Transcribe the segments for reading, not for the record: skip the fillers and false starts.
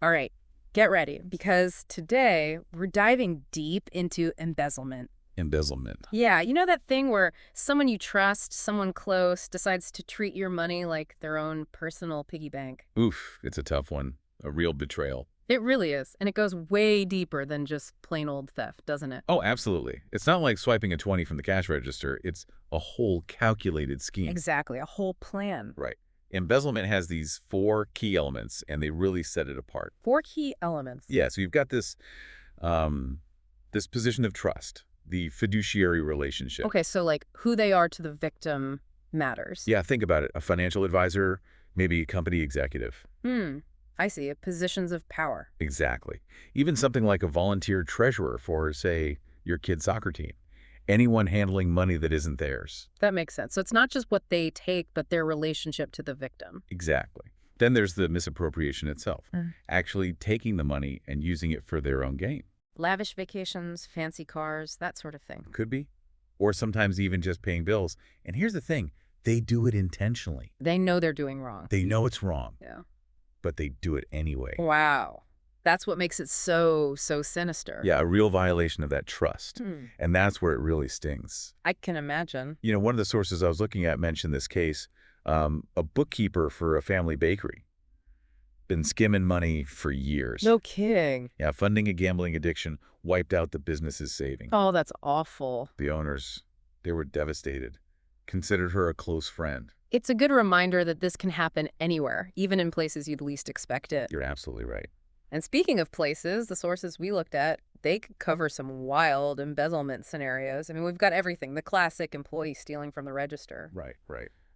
All right, get ready, because today we're diving deep into embezzlement. Embezzlement. Yeah, you know that thing where someone you trust, someone close, decides to treat your money like their own personal piggy bank? Oof, it's a tough one. A real betrayal. It really is, and it goes way deeper than just plain old theft, doesn't it? Oh, absolutely. It's not like swiping a 20 from the cash register. It's a whole calculated scheme. Exactly, a whole plan. Right. Embezzlement has these 4 key elements, and they really set it apart. 4 key elements. Yeah, so you've got this position of trust, the fiduciary relationship. Okay, so like who they are to the victim matters. Yeah, think about it. A financial advisor, maybe a company executive. I see, positions of power. Exactly. Even something like a volunteer treasurer for, say, your kid's soccer team. Anyone handling money that isn't theirs. That makes sense. So it's not just what they take, but their relationship to the victim. Exactly. Then there's the misappropriation itself, actually taking the money and using it for their own gain. Lavish vacations, fancy cars, that sort of thing. Could be. Or sometimes even just paying bills. And here's the thing, they do it intentionally. They know they're doing wrong. They know it's wrong, Yeah. but they do it anyway. Wow. That's what makes it so sinister. Yeah, a real violation of that trust. And that's where it really stings. I can imagine. You know, one of the sources I was looking at mentioned this case, a bookkeeper for a family bakery. Been skimming money for years. No kidding. Yeah, funding a gambling addiction wiped out the business's savings. Oh, that's awful. The owners, they were devastated. Considered her a close friend. It's a good reminder that this can happen anywhere, even in places you'd least expect it. You're absolutely right. And speaking of places, the sources we looked at, they could cover some wild embezzlement scenarios. I mean, we've got everything. The classic employee stealing from the register. Right.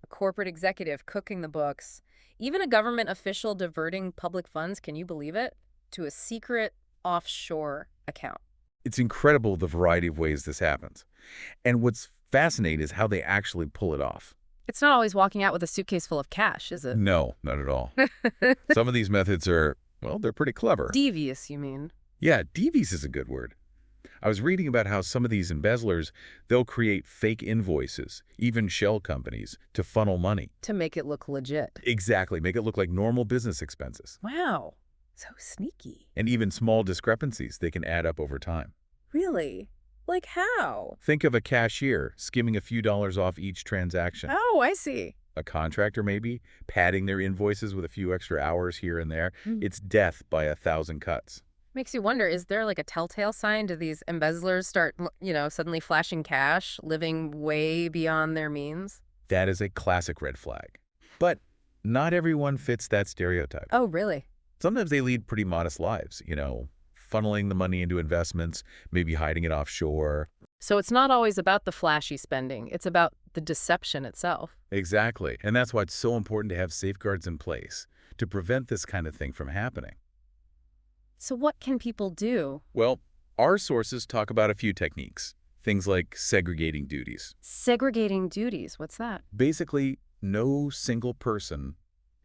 A corporate executive cooking the books. Even a government official diverting public funds, can you believe it? To a secret offshore account. It's incredible the variety of ways this happens. And what's fascinating is how they actually pull it off. It's not always walking out with a suitcase full of cash, is it? No, not at all. Some of these methods are, well, they're pretty clever. Devious, you mean? Yeah, devious is a good word. I was reading about how some of these embezzlers, they'll create fake invoices, even shell companies, to funnel money. To make it look legit. Exactly. Make it look like normal business expenses. Wow. So sneaky. And even small discrepancies, they can add up over time. Really? Like how? Think of a cashier skimming a few dollars off each transaction. Oh, I see. A contractor, maybe, padding their invoices with a few extra hours here and there. It's death by 1,000 cuts. Makes you wonder, is there like a telltale sign? Do these embezzlers start, suddenly flashing cash, living way beyond their means? That is a classic red flag. But not everyone fits that stereotype. Oh, really? Sometimes they lead pretty modest lives, funneling the money into investments, maybe hiding it offshore. So it's not always about the flashy spending. It's about the deception itself. Exactly. And that's why it's so important to have safeguards in place to prevent this kind of thing from happening. So what can people do? Well, our sources talk about a few techniques. Things like segregating duties. Segregating duties, what's that? Basically, no single person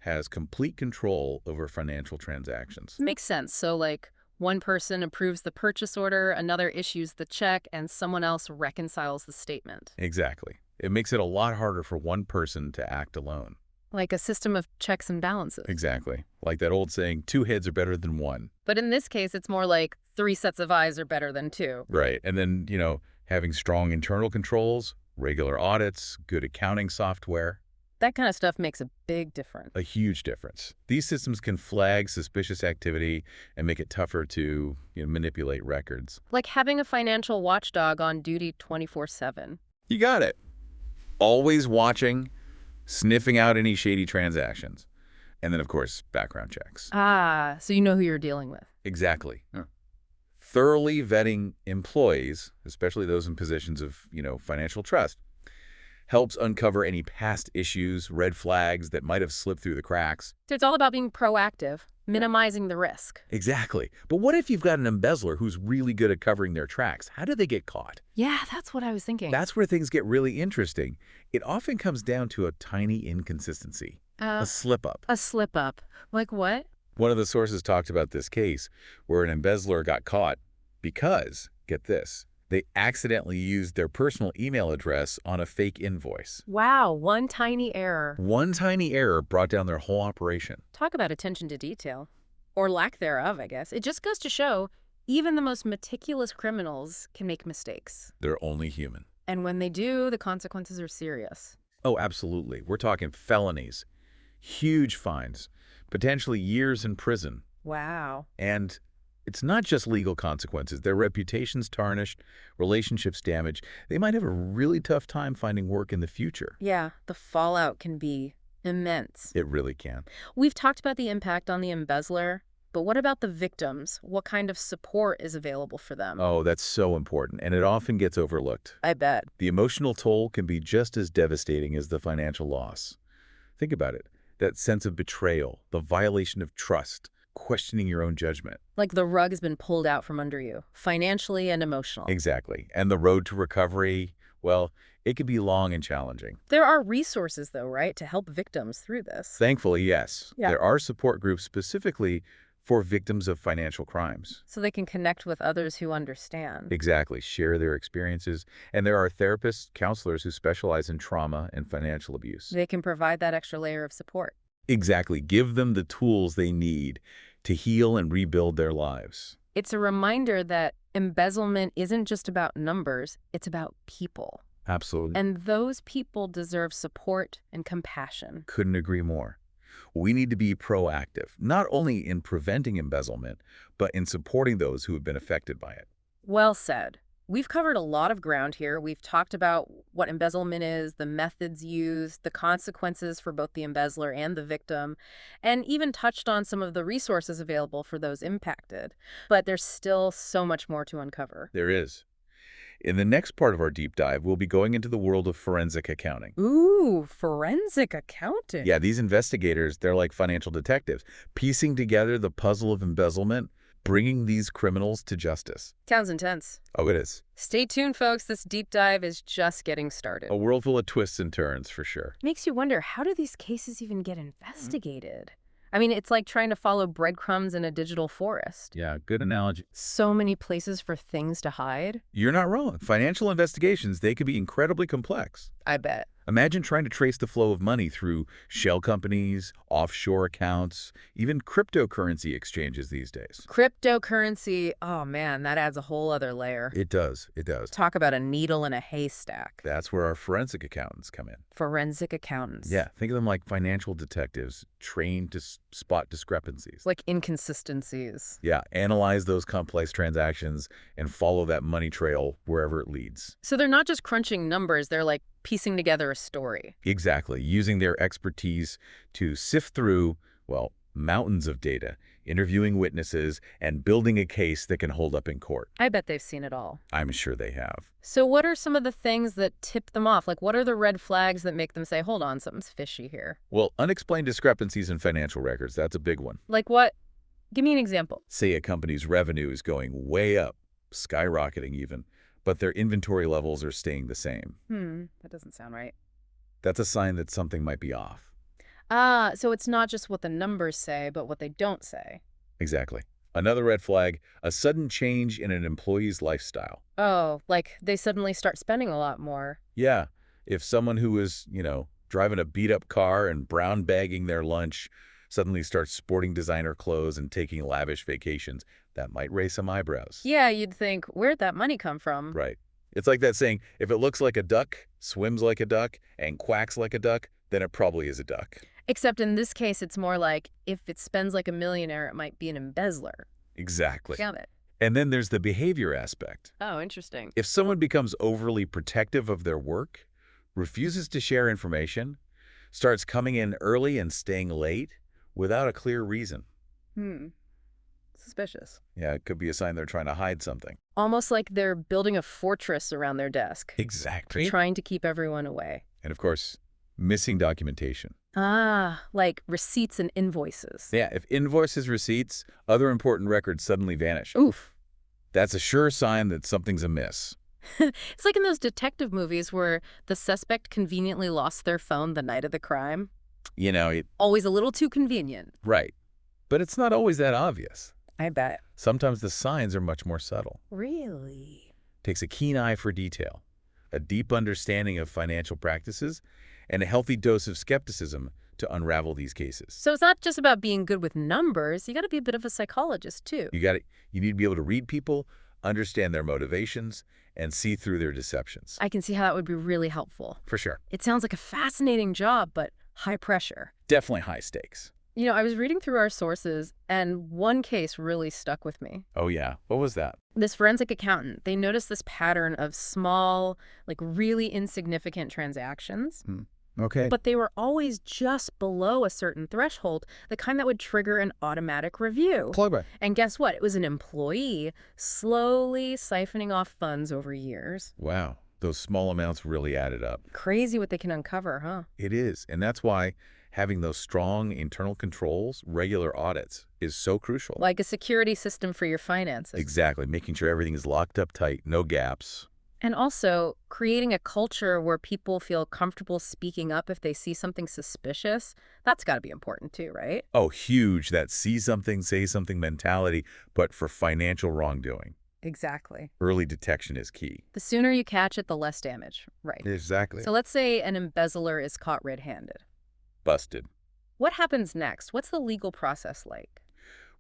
has complete control over financial transactions. Makes sense. So like one person approves the purchase order, another issues the check, and someone else reconciles the statement. Exactly. It makes it a lot harder for one person to act alone. Like a system of checks and balances. Exactly. Like that old saying, 2 heads are better than 1. But in this case, it's more like 3 sets of eyes are better than 2. Right. And then, having strong internal controls, regular audits, good accounting software. That kind of stuff makes a big difference. A huge difference. These systems can flag suspicious activity and make it tougher to manipulate records. Like having a financial watchdog on duty 24/7. You got it. Always watching, sniffing out any shady transactions. And then, of course, background checks. Ah, so you know who you're dealing with. Exactly. Thoroughly vetting employees, especially those in positions of, financial trust, helps uncover any past issues, red flags that might have slipped through the cracks. So it's all about being proactive, minimizing the risk. Exactly. But what if you've got an embezzler who's really good at covering their tracks? How do they get caught? Yeah, that's what I was thinking. That's where things get really interesting. It often comes down to a tiny inconsistency, a slip-up. A slip-up. Like what? One of the sources talked about this case where an embezzler got caught because, get this, they accidentally used their personal email address on a fake invoice. Wow, one tiny error. One tiny error brought down their whole operation. Talk about attention to detail. Or lack thereof, I guess. It just goes to show even the most meticulous criminals can make mistakes. They're only human. And when they do, the consequences are serious. Oh, absolutely. We're talking felonies, huge fines, potentially years in prison. Wow. And it's not just legal consequences. Their reputation's tarnished, relationships damaged. They might have a really tough time finding work in the future. Yeah, the fallout can be immense. It really can. We've talked about the impact on the embezzler, but what about the victims? What kind of support is available for them? Oh, that's so important, and it often gets overlooked. I bet. The emotional toll can be just as devastating as the financial loss. Think about it. That sense of betrayal, the violation of trust, questioning your own judgment. Like the rug has been pulled out from under you, financially and emotionally. Exactly. And the road to recovery, well, it can be long and challenging. There are resources, though, right, to help victims through this. Thankfully, yes. Yeah. There are support groups specifically for victims of financial crimes. So they can connect with others who understand. Exactly. Share their experiences. And there are therapists, counselors who specialize in trauma and financial abuse. They can provide that extra layer of support. Exactly. Give them the tools they need to heal and rebuild their lives. It's a reminder that embezzlement isn't just about numbers, it's about people. Absolutely. And those people deserve support and compassion. Couldn't agree more. We need to be proactive, not only in preventing embezzlement, but in supporting those who have been affected by it. Well said. We've covered a lot of ground here. We've talked about what embezzlement is, the methods used, the consequences for both the embezzler and the victim, and even touched on some of the resources available for those impacted. But there's still so much more to uncover. There is. In the next part of our deep dive, we'll be going into the world of forensic accounting. Ooh, forensic accounting. Yeah, these investigators, they're like financial detectives, piecing together the puzzle of embezzlement, bringing these criminals to justice. Sounds intense. Oh, it is. Stay tuned, folks. This deep dive is just getting started. A world full of twists and turns, for sure. Makes you wonder, how do these cases even get investigated? I mean, it's like trying to follow breadcrumbs in a digital forest. Yeah, good analogy. So many places for things to hide. You're not wrong. Financial investigations, they can be incredibly complex. I bet. Imagine trying to trace the flow of money through shell companies, offshore accounts, even cryptocurrency exchanges these days. Cryptocurrency, oh man, that adds a whole other layer. It does. It does. Talk about a needle in a haystack. That's where our forensic accountants come in. Forensic accountants. Yeah, think of them like financial detectives trained to spot discrepancies. Like inconsistencies. Yeah, analyze those complex transactions and follow that money trail wherever it leads. So they're not just crunching numbers, they're like piecing together a story. Exactly, using their expertise to sift through, well, mountains of data, interviewing witnesses, and building a case that can hold up in court. I bet they've seen it all. I'm sure they have. So what are some of the things that tip them off? Like, what are the red flags that make them say, hold on, something's fishy here? Well, unexplained discrepancies in financial records, that's a big one. Like what? Give me an example. Say a company's revenue is going way up, skyrocketing even, but their inventory levels are staying the same. That doesn't sound right. That's a sign that something might be off. Ah, so it's not just what the numbers say, but what they don't say. Exactly. Another red flag, a sudden change in an employee's lifestyle. Oh, like they suddenly start spending a lot more. Yeah, if someone who is, driving a beat-up car and brown bagging their lunch suddenly starts sporting designer clothes and taking lavish vacations, that might raise some eyebrows. Yeah, you'd think, where'd that money come from? Right. It's like that saying, if it looks like a duck, swims like a duck, and quacks like a duck, then it probably is a duck. Except in this case, it's more like, if it spends like a millionaire, it might be an embezzler. Exactly. Got it. And then there's the behavior aspect. Oh, interesting. If someone becomes overly protective of their work, refuses to share information, starts coming in early and staying late without a clear reason. Suspicious. Yeah, it could be a sign they're trying to hide something. Almost like they're building a fortress around their desk. Exactly. Trying to keep everyone away. And of course, missing documentation. Ah, like receipts and invoices. Yeah, if invoices, receipts, other important records suddenly vanish. Oof. That's a sure sign that something's amiss. It's like in those detective movies where the suspect conveniently lost their phone the night of the crime. Always a little too convenient. Right. But it's not always that obvious. I bet. Sometimes the signs are much more subtle. Really? Takes a keen eye for detail, a deep understanding of financial practices, and a healthy dose of skepticism to unravel these cases. So it's not just about being good with numbers. You got to be a bit of a psychologist, too. You need to be able to read people, understand their motivations, and see through their deceptions. I can see how that would be really helpful. For sure. It sounds like a fascinating job, but high pressure. Definitely high stakes. You know, I was reading through our sources, and one case really stuck with me. Oh, yeah. What was that? This forensic accountant, they noticed this pattern of small, like really insignificant transactions. Okay. But they were always just below a certain threshold, the kind that would trigger an automatic review. Clever. And guess what? It was an employee slowly siphoning off funds over years. Wow. Those small amounts really added up. Crazy what they can uncover, huh? It is. And that's why having those strong internal controls, regular audits, is so crucial. Like a security system for your finances. Exactly. Making sure everything is locked up tight, no gaps. And also creating a culture where people feel comfortable speaking up if they see something suspicious. That's got to be important too, right? Oh, huge. That see something, say something mentality, but for financial wrongdoing. Exactly. Early detection is key. The sooner you catch it, the less damage. Right. Exactly. So let's say an embezzler is caught red-handed. Busted. What happens next? What's the legal process like?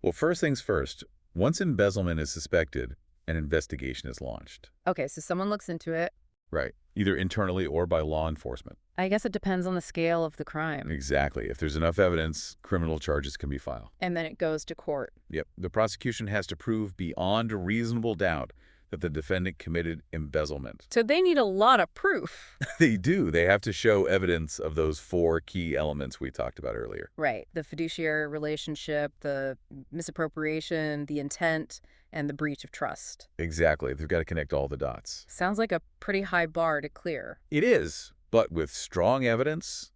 Well, first things first, once embezzlement is suspected, an investigation is launched. Okay, so someone looks into it. Right. Either internally or by law enforcement. I guess it depends on the scale of the crime. Exactly. If there's enough evidence, criminal charges can be filed. And then it goes to court. Yep. The prosecution has to prove beyond a reasonable doubt that the defendant committed embezzlement. So they need a lot of proof. They do. They have to show evidence of those 4 key elements we talked about earlier. Right. The fiduciary relationship, the misappropriation, the intent, and the breach of trust. Exactly. They've got to connect all the dots. Sounds like a pretty high bar to clear. It is. But with strong evidence,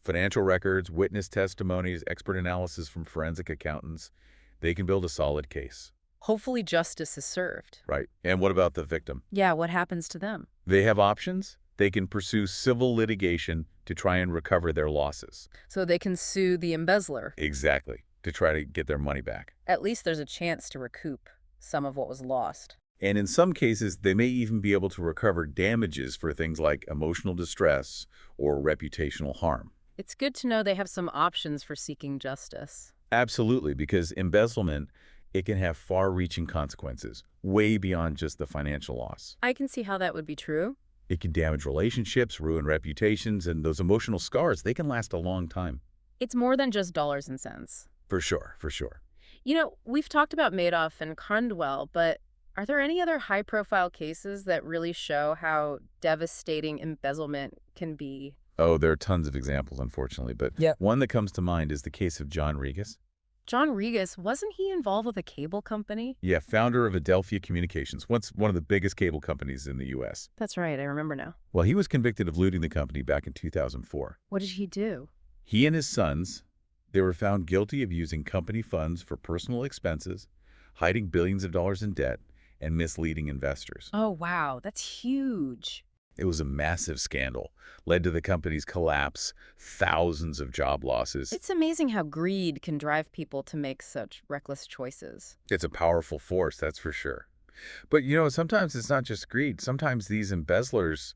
financial records, witness testimonies, expert analysis from forensic accountants, they can build a solid case. Hopefully justice is served. Right. And what about the victim? Yeah, what happens to them? They have options. They can pursue civil litigation to try and recover their losses. So they can sue the embezzler. Exactly. To try to get their money back. At least there's a chance to recoup some of what was lost. And in some cases, they may even be able to recover damages for things like emotional distress or reputational harm. It's good to know they have some options for seeking justice. Absolutely, because embezzlement, it can have far-reaching consequences, way beyond just the financial loss. I can see how that would be true. It can damage relationships, ruin reputations, and those emotional scars, they can last a long time. It's more than just dollars and cents. For sure, for sure. You know, we've talked about Madoff and Crundwell, but are there any other high-profile cases that really show how devastating embezzlement can be? Oh, there are tons of examples, unfortunately, but one that comes to mind is the case of John Regas. John Regas, wasn't he involved with a cable company? Yeah, founder of Adelphia Communications, once one of the biggest cable companies in the U.S. That's right, I remember now. Well, he was convicted of looting the company back in 2004. What did he do? He and his sons, they were found guilty of using company funds for personal expenses, hiding billions of dollars in debt, and misleading investors. Oh, wow, that's huge. It was a massive scandal, led to the company's collapse, thousands of job losses. It's amazing how greed can drive people to make such reckless choices. It's a powerful force, that's for sure. But, sometimes it's not just greed. Sometimes these embezzlers,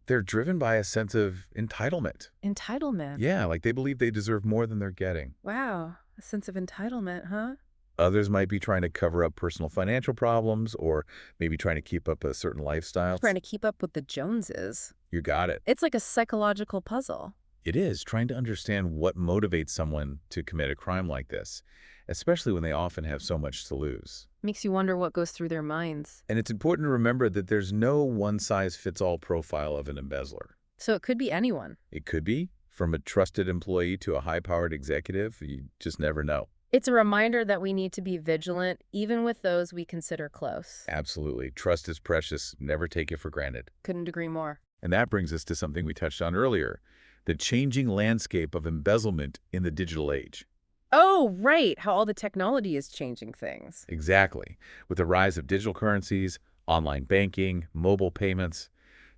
they're driven by a sense of entitlement. Entitlement? Yeah, like they believe they deserve more than they're getting. Wow, a sense of entitlement, huh? Others might be trying to cover up personal financial problems or maybe trying to keep up a certain lifestyle. Trying to keep up with the Joneses. You got it. It's like a psychological puzzle. It is, trying to understand what motivates someone to commit a crime like this, especially when they often have so much to lose. Makes you wonder what goes through their minds. And it's important to remember that there's no one-size-fits-all profile of an embezzler. So it could be anyone. It could be, from a trusted employee to a high-powered executive. You just never know. It's a reminder that we need to be vigilant, even with those we consider close. Absolutely. Trust is precious. Never take it for granted. Couldn't agree more. And that brings us to something we touched on earlier, the changing landscape of embezzlement in the digital age. Oh, right. How all the technology is changing things. Exactly. With the rise of digital currencies, online banking, mobile payments,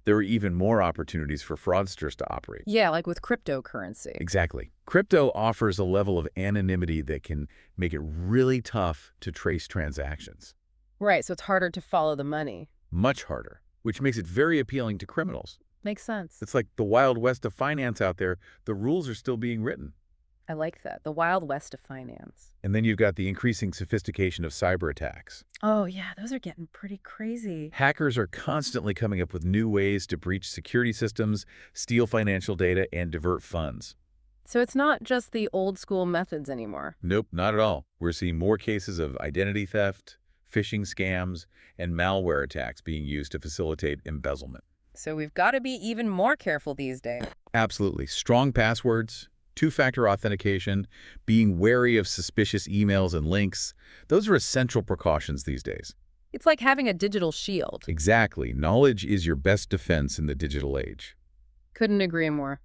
there are even more opportunities for fraudsters to operate. Yeah, like with cryptocurrency. Exactly. Crypto offers a level of anonymity that can make it really tough to trace transactions. Right, so it's harder to follow the money. Much harder, which makes it very appealing to criminals. Makes sense. It's like the Wild West of finance out there. The rules are still being written. I like that. The Wild West of finance. And then you've got the increasing sophistication of cyber attacks. Oh, yeah, those are getting pretty crazy. Hackers are constantly coming up with new ways to breach security systems, steal financial data, and divert funds. So it's not just the old school methods anymore. Nope, not at all. We're seeing more cases of identity theft, phishing scams, and malware attacks being used to facilitate embezzlement. So we've got to be even more careful these days. Absolutely. Strong passwords, two-factor authentication, being wary of suspicious emails and links. Those are essential precautions these days. It's like having a digital shield. Exactly. Knowledge is your best defense in the digital age. Couldn't agree more.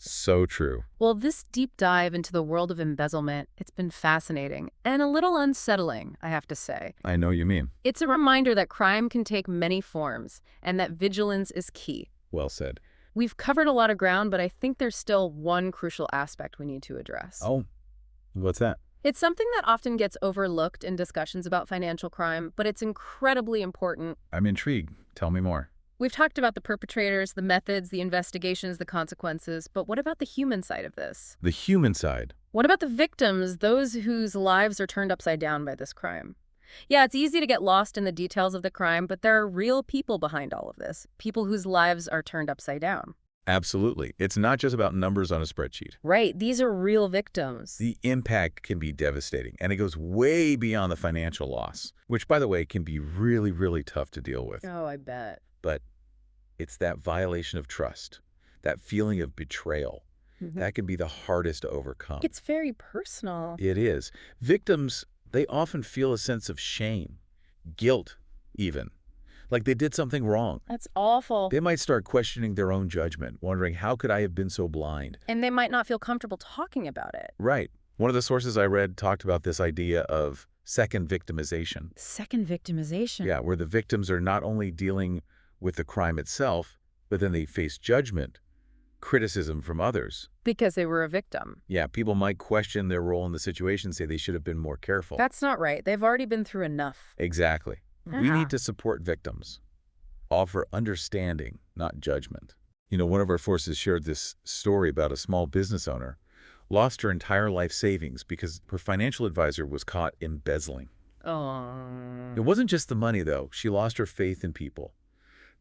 So true. Well, this deep dive into the world of embezzlement, it's been fascinating and a little unsettling, I have to say. I know you mean. It's a reminder that crime can take many forms and that vigilance is key. Well said. We've covered a lot of ground, but I think there's still one crucial aspect we need to address. Oh, what's that? It's something that often gets overlooked in discussions about financial crime, but it's incredibly important. I'm intrigued. Tell me more. We've talked about the perpetrators, the methods, the investigations, the consequences, but what about the human side of this? The human side. What about the victims, those whose lives are turned upside down by this crime? Yeah, it's easy to get lost in the details of the crime, but there are real people behind all of this, people whose lives are turned upside down. Absolutely. It's not just about numbers on a spreadsheet. Right, these are real victims. The impact can be devastating, and it goes way beyond the financial loss, which, by the way, can be really, really tough to deal with. Oh, I bet. But it's that violation of trust, that feeling of betrayal, that can be the hardest to overcome. It's very personal. It is. Victims, they often feel a sense of shame, guilt even, like they did something wrong. That's awful. They might start questioning their own judgment, wondering, how could I have been so blind? And they might not feel comfortable talking about it. Right. One of the sources I read talked about this idea of second victimization. Second victimization. Yeah, where the victims are not only dealing with the crime itself, but then they face judgment, criticism from others. Because they were a victim. Yeah, people might question their role in the situation, say they should have been more careful. That's not right. They've already been through enough. Exactly. We need to support victims, offer understanding, not judgment. You know, one of our forces shared this story about a small business owner lost her entire life savings because her financial advisor was caught embezzling. Oh. It wasn't just the money, though. She lost her faith in people.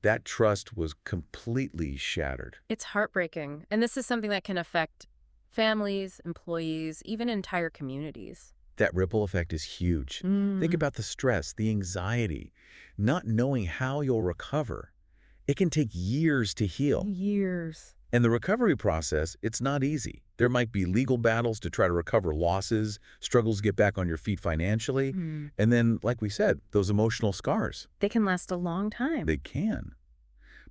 That trust was completely shattered. It's heartbreaking. And this is something that can affect families, employees, even entire communities. That ripple effect is huge. Think about the stress, the anxiety, not knowing how you'll recover. It can take years to heal. Years. And the recovery process, it's not easy. There might be legal battles to try to recover losses, struggles to get back on your feet financially, and then, like we said, those emotional scars. They can last a long time. They can.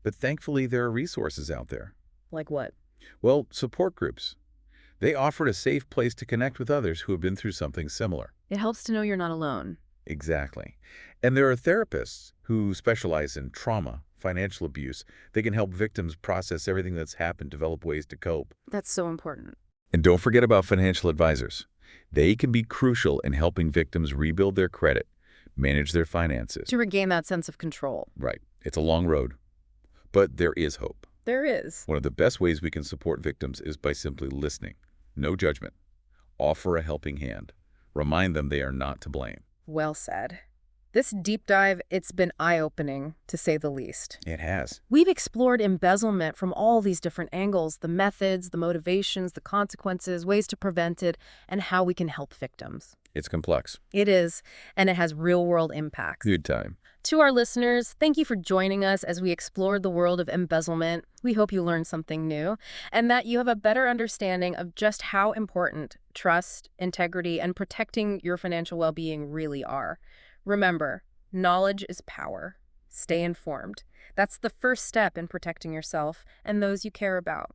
But thankfully, there are resources out there. Like what? Well, support groups. They offered a safe place to connect with others who have been through something similar. It helps to know you're not alone. Exactly. And there are therapists who specialize in trauma, financial abuse. They can help victims process everything that's happened, develop ways to cope. That's so important. And don't forget about financial advisors. They can be crucial in helping victims rebuild their credit, manage their finances. To regain that sense of control. Right. It's a long road, but there is hope. There is. One of the best ways we can support victims is by simply listening. No judgment. Offer a helping hand. Remind them they are not to blame. Well said. This deep dive, it's been eye-opening, to say the least. It has. We've explored embezzlement from all these different angles, the methods, the motivations, the consequences, ways to prevent it, and how we can help victims. It's complex. It is, and it has real-world impacts. Good time. To our listeners, thank you for joining us as we explored the world of embezzlement. We hope you learned something new and that you have a better understanding of just how important trust, integrity, and protecting your financial well-being really are. Remember, knowledge is power. Stay informed. That's the first step in protecting yourself and those you care about.